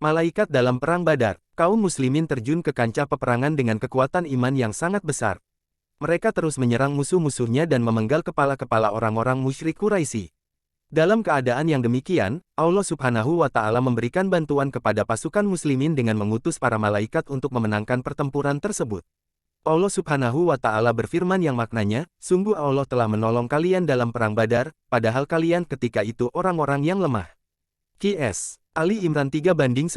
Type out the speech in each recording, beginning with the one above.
Malaikat dalam Perang Badar. Kaum muslimin terjun ke kancah peperangan dengan kekuatan iman yang sangat besar. Mereka terus menyerang musuh-musuhnya dan memenggal kepala-kepala orang-orang musyrik Quraisy. Dalam keadaan yang demikian, Allah Subhanahu wa Ta'ala memberikan bantuan kepada pasukan muslimin dengan mengutus para malaikat untuk memenangkan pertempuran tersebut. Allah Subhanahu wa Ta'ala berfirman yang maknanya, sungguh Allah telah menolong kalian dalam Perang Badar, padahal kalian ketika itu orang-orang yang lemah. QS Ali Imran 3:123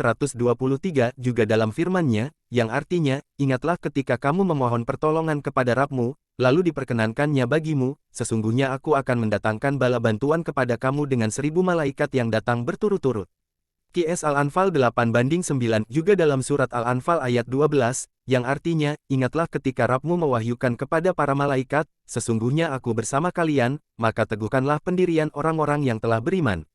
juga dalam firman-Nya, yang artinya, ingatlah ketika kamu memohon pertolongan kepada Rabb-Mu, lalu diperkenankannya bagimu, sesungguhnya aku akan mendatangkan bala bantuan kepada kamu dengan 1000 malaikat yang datang berturut-turut. QS Al-Anfal 8:9 juga dalam surat Al-Anfal ayat 12, yang artinya, ingatlah ketika Rabb-Mu mewahyukan kepada para malaikat, sesungguhnya aku bersama kalian, maka teguhkanlah pendirian orang-orang yang telah beriman.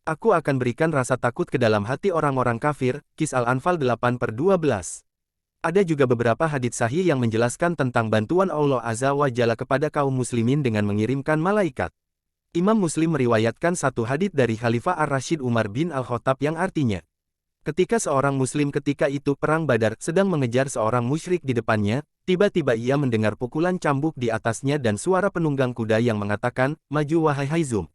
Aku akan berikan rasa takut ke dalam hati orang-orang kafir, Qis Al-Anfal 8:12. Ada juga beberapa hadits sahih yang menjelaskan tentang bantuan Allah Azza wa Jalla kepada kaum muslimin dengan mengirimkan malaikat. Imam Muslim meriwayatkan satu hadits dari Khalifah Ar-Rasyid Umar bin Al-Khattab yang artinya, ketika seorang muslim ketika itu Perang Badar sedang mengejar seorang musyrik di depannya, tiba-tiba ia mendengar pukulan cambuk di atasnya dan suara penunggang kuda yang mengatakan, maju wahai Haizum.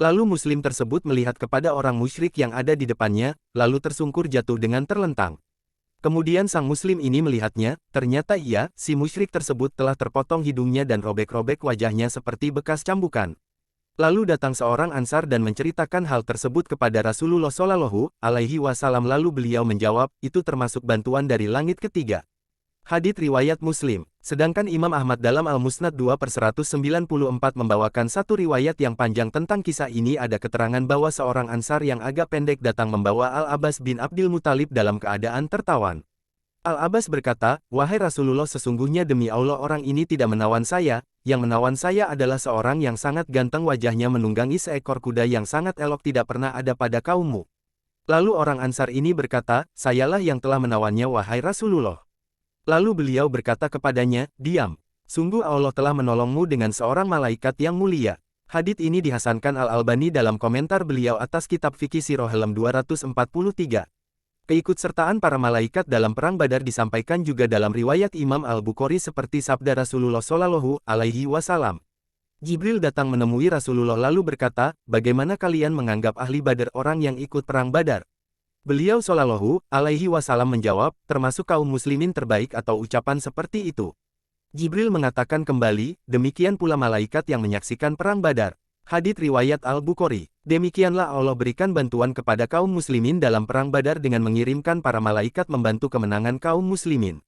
Lalu muslim tersebut melihat kepada orang musyrik yang ada di depannya, lalu tersungkur jatuh dengan terlentang. Kemudian sang muslim ini melihatnya, ternyata si musyrik tersebut telah terpotong hidungnya dan robek-robek wajahnya seperti bekas cambukan. Lalu datang seorang Ansar dan menceritakan hal tersebut kepada Rasulullah Shallallahu Alaihi Wasallam, lalu beliau menjawab, itu termasuk bantuan dari langit ketiga. Hadits riwayat Muslim. Sedangkan Imam Ahmad dalam Al-Musnad 2/194 membawakan satu riwayat yang panjang tentang kisah ini. Ada keterangan bahwa seorang Ansar yang agak pendek datang membawa Al-Abbas bin Abdul Muthalib dalam keadaan tertawan. Al-Abbas berkata, wahai Rasulullah, sesungguhnya demi Allah orang ini tidak menawan saya, yang menawan saya adalah seorang yang sangat ganteng, wajahnya menunggangi seekor kuda yang sangat elok, tidak pernah ada pada kaummu. Lalu orang Ansar ini berkata, sayalah yang telah menawannya wahai Rasulullah. Lalu beliau berkata kepadanya, diam. Sungguh Allah telah menolongmu dengan seorang malaikat yang mulia. Hadits ini dihasankan Al-Albani dalam komentar beliau atas kitab Fikih Sirah halaman 243. Keikutsertaan para malaikat dalam Perang Badar disampaikan juga dalam riwayat Imam Al-Bukhari seperti sabda Rasulullah Shallallahu Alaihi Wasallam. Jibril datang menemui Rasulullah lalu berkata, bagaimana kalian menganggap ahli Badar orang yang ikut Perang Badar? Beliau Shallallahu Alaihi Wasallam menjawab, termasuk kaum muslimin terbaik, atau ucapan seperti itu. Jibril mengatakan kembali, demikian pula malaikat yang menyaksikan Perang Badar. Hadits riwayat Al-Bukhari. Demikianlah Allah berikan bantuan kepada kaum muslimin dalam Perang Badar dengan mengirimkan para malaikat membantu kemenangan kaum muslimin.